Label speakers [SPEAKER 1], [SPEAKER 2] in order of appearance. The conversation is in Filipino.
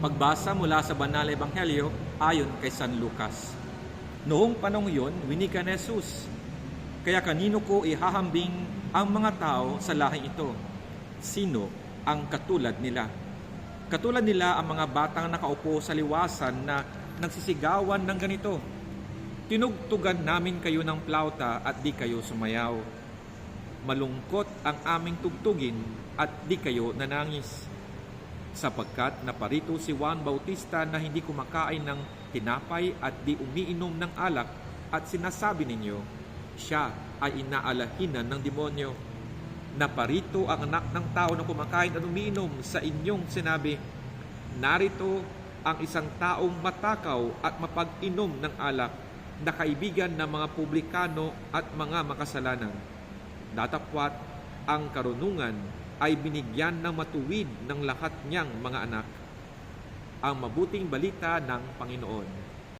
[SPEAKER 1] Pagbasa mula sa Banal na Ebanghelyo ayon kay San Lucas. Noong panahon yon, winikan ni Jesus, "Kaya kanino ko ihahambing ang mga tao sa lahing ito? Sino ang katulad nila? Katulad nila ang mga batang nakaupo sa liwasan na nagsisigawan ng ganito, 'Tinugtugan namin kayo ng plauta at di kayo sumayaw. Malungkot ang aming tugtugin at di kayo nanangis.' Sapagkat naparito si Juan Bautista na hindi kumakain ng tinapay at di umiinom ng alak at sinasabi ninyo, siya ay inaalahinan ng demonyo. Naparito ang anak ng tao na kumakain at umiinom, sa inyong sinabi, narito ang isang taong matakaw at mapag-inom ng alak na kaibigan ng mga publikano at mga makasalanan. Datapwat ang karunungan ay binigyan ng matuwid ng lahat niyang mga anak." Ang mabuting balita ng Panginoon.